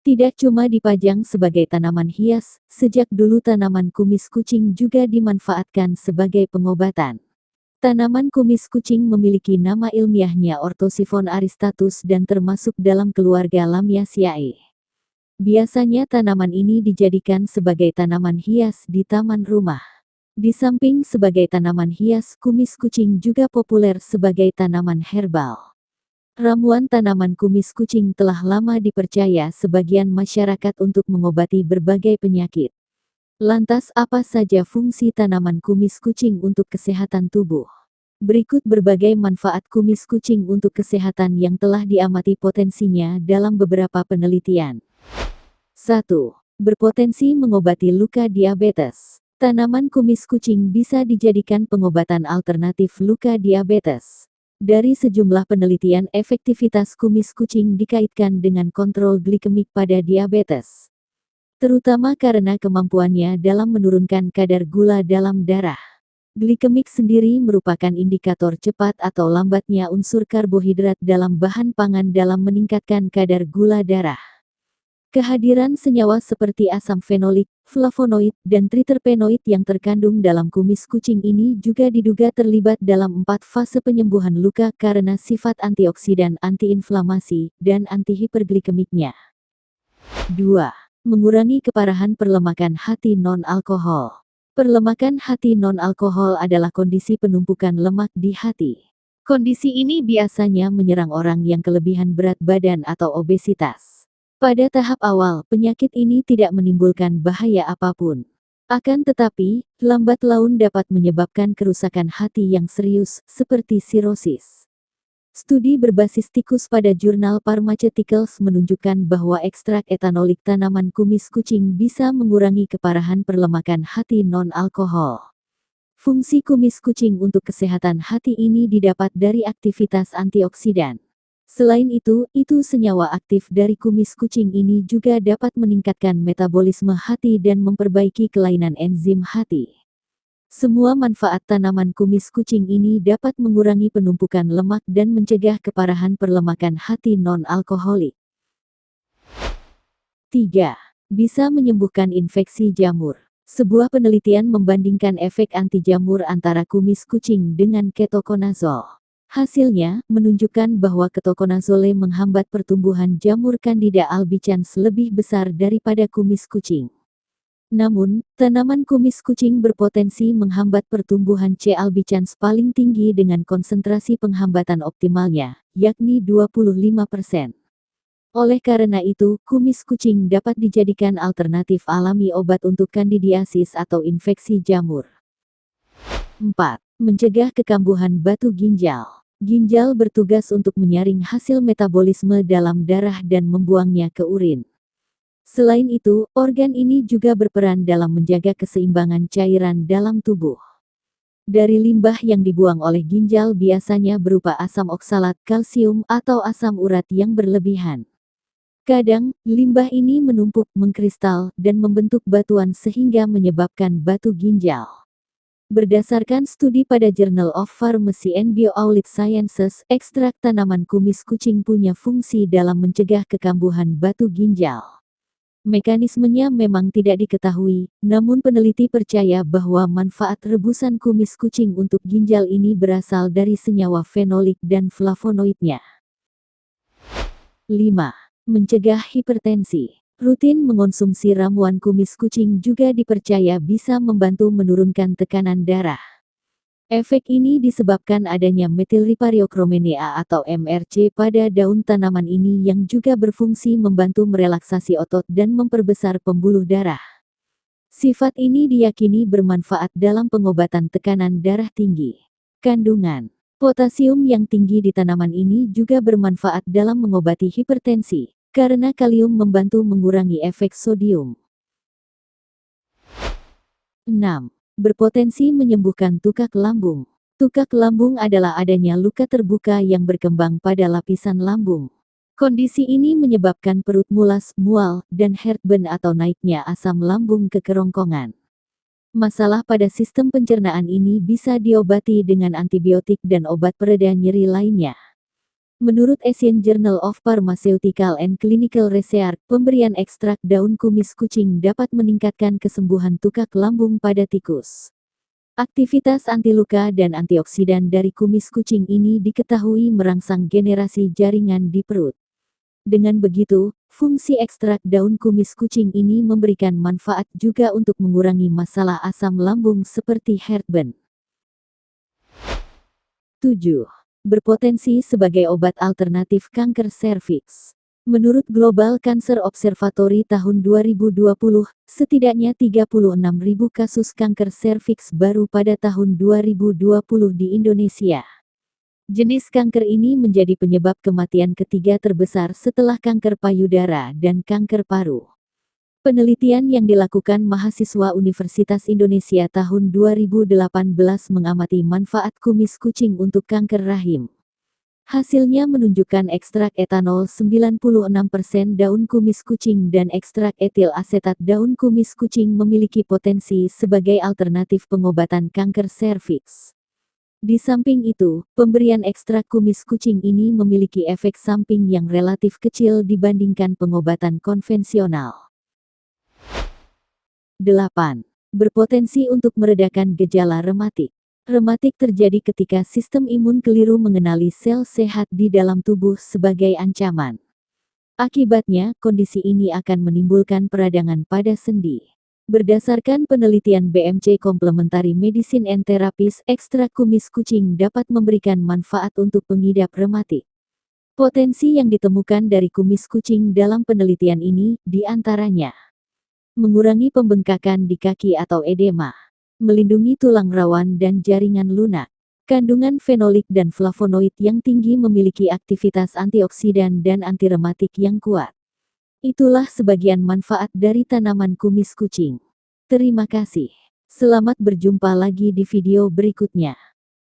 Tidak cuma dipajang sebagai tanaman hias, sejak dulu tanaman kumis kucing juga dimanfaatkan sebagai pengobatan. Tanaman kumis kucing memiliki nama ilmiahnya Orthosiphon aristatus dan termasuk dalam keluarga Lamiaceae. Biasanya tanaman ini dijadikan sebagai tanaman hias di taman rumah. Di samping sebagai tanaman hias, kumis kucing juga populer sebagai tanaman herbal. Ramuan tanaman kumis kucing telah lama dipercaya sebagian masyarakat untuk mengobati berbagai penyakit. Lantas apa saja fungsi tanaman kumis kucing untuk kesehatan tubuh? Berikut berbagai manfaat kumis kucing untuk kesehatan yang telah diamati potensinya dalam beberapa penelitian. 1. Berpotensi mengobati luka diabetes. Tanaman kumis kucing bisa dijadikan pengobatan alternatif luka diabetes. Dari sejumlah penelitian, efektivitas kumis kucing dikaitkan dengan kontrol glikemik pada diabetes, terutama karena kemampuannya dalam menurunkan kadar gula dalam darah. Glikemik sendiri merupakan indikator cepat atau lambatnya unsur karbohidrat dalam bahan pangan dalam meningkatkan kadar gula darah. Kehadiran senyawa seperti asam fenolik, flavonoid, dan triterpenoid yang terkandung dalam kumis kucing ini juga diduga terlibat dalam 4 fase penyembuhan luka karena sifat antioksidan, antiinflamasi, dan antihiperglikemiknya. 2. Mengurangi keparahan perlemakan hati non-alkohol. Perlemakan hati non-alkohol adalah kondisi penumpukan lemak di hati. Kondisi ini biasanya menyerang orang yang kelebihan berat badan atau obesitas. Pada tahap awal, penyakit ini tidak menimbulkan bahaya apapun. Akan tetapi, lambat laun dapat menyebabkan kerusakan hati yang serius, seperti sirosis. Studi berbasis tikus pada jurnal Pharmaceuticals menunjukkan bahwa ekstrak etanolik tanaman kumis kucing bisa mengurangi keparahan perlemakan hati non-alkohol. Fungsi kumis kucing untuk kesehatan hati ini didapat dari aktivitas antioksidan. Selain itu senyawa aktif dari kumis kucing ini juga dapat meningkatkan metabolisme hati dan memperbaiki kelainan enzim hati. Semua manfaat tanaman kumis kucing ini dapat mengurangi penumpukan lemak dan mencegah keparahan perlemakan hati non-alkoholik. 3. Bisa menyembuhkan infeksi jamur. Sebuah penelitian membandingkan efek anti jamur antara kumis kucing dengan ketoconazole. Hasilnya menunjukkan bahwa ketoconazole menghambat pertumbuhan jamur Candida albicans lebih besar daripada kumis kucing. Namun, tanaman kumis kucing berpotensi menghambat pertumbuhan C. albicans paling tinggi dengan konsentrasi penghambatan optimalnya, yakni 25%. Oleh karena itu, kumis kucing dapat dijadikan alternatif alami obat untuk kandidiasis atau infeksi jamur. 4. Mencegah kekambuhan batu ginjal. Ginjal bertugas untuk menyaring hasil metabolisme dalam darah dan membuangnya ke urin. Selain itu, organ ini juga berperan dalam menjaga keseimbangan cairan dalam tubuh. Dari limbah yang dibuang oleh ginjal biasanya berupa asam oksalat kalsium atau asam urat yang berlebihan. Kadang, limbah ini menumpuk, mengkristal, dan membentuk batuan sehingga menyebabkan batu ginjal. Berdasarkan studi pada Journal of Pharmacy and Bioaulit Sciences, ekstrak tanaman kumis kucing punya fungsi dalam mencegah kekambuhan batu ginjal. Mekanismenya memang tidak diketahui, namun peneliti percaya bahwa manfaat rebusan kumis kucing untuk ginjal ini berasal dari senyawa fenolik dan flavonoidnya. 5. Mencegah hipertensi. Rutin mengonsumsi ramuan kumis kucing juga dipercaya bisa membantu menurunkan tekanan darah. Efek ini disebabkan adanya metilripariochromenea atau MRC pada daun tanaman ini yang juga berfungsi membantu merelaksasi otot dan memperbesar pembuluh darah. Sifat ini diyakini bermanfaat dalam pengobatan tekanan darah tinggi. Kandungan potasium yang tinggi di tanaman ini juga bermanfaat dalam mengobati hipertensi, karena kalium membantu mengurangi efek sodium. 6. Berpotensi menyembuhkan tukak lambung. Tukak lambung adalah adanya luka terbuka yang berkembang pada lapisan lambung. Kondisi ini menyebabkan perut mulas, mual, dan heartburn atau naiknya asam lambung ke kerongkongan. Masalah pada sistem pencernaan ini bisa diobati dengan antibiotik dan obat pereda nyeri lainnya. Menurut Asian Journal of Pharmaceutical and Clinical Research, pemberian ekstrak daun kumis kucing dapat meningkatkan kesembuhan tukak lambung pada tikus. Aktivitas anti luka dan antioksidan dari kumis kucing ini diketahui merangsang generasi jaringan di perut. Dengan begitu, fungsi ekstrak daun kumis kucing ini memberikan manfaat juga untuk mengurangi masalah asam lambung seperti heartburn. 7. Berpotensi sebagai obat alternatif kanker serviks. Menurut Global Cancer Observatory tahun 2020, setidaknya 36.000 kasus kanker serviks baru pada tahun 2020 di Indonesia. Jenis kanker ini menjadi penyebab kematian ketiga terbesar setelah kanker payudara dan kanker paru. Penelitian yang dilakukan mahasiswa Universitas Indonesia tahun 2018 mengamati manfaat kumis kucing untuk kanker rahim. Hasilnya menunjukkan ekstrak etanol 96% daun kumis kucing dan ekstrak etil asetat daun kumis kucing memiliki potensi sebagai alternatif pengobatan kanker serviks. Di samping itu, pemberian ekstrak kumis kucing ini memiliki efek samping yang relatif kecil dibandingkan pengobatan konvensional. 8. Berpotensi untuk meredakan gejala rematik. Rematik terjadi ketika sistem imun keliru mengenali sel sehat di dalam tubuh sebagai ancaman. Akibatnya, kondisi ini akan menimbulkan peradangan pada sendi. Berdasarkan penelitian BMC Complementary Medicine and Therapies, ekstrak kumis kucing dapat memberikan manfaat untuk pengidap rematik. Potensi yang ditemukan dari kumis kucing dalam penelitian ini, diantaranya mengurangi pembengkakan di kaki atau edema, melindungi tulang rawan dan jaringan lunak. Kandungan fenolik dan flavonoid yang tinggi memiliki aktivitas antioksidan dan antirematik yang kuat. Itulah sebagian manfaat dari tanaman kumis kucing. Terima kasih. Selamat berjumpa lagi di video berikutnya.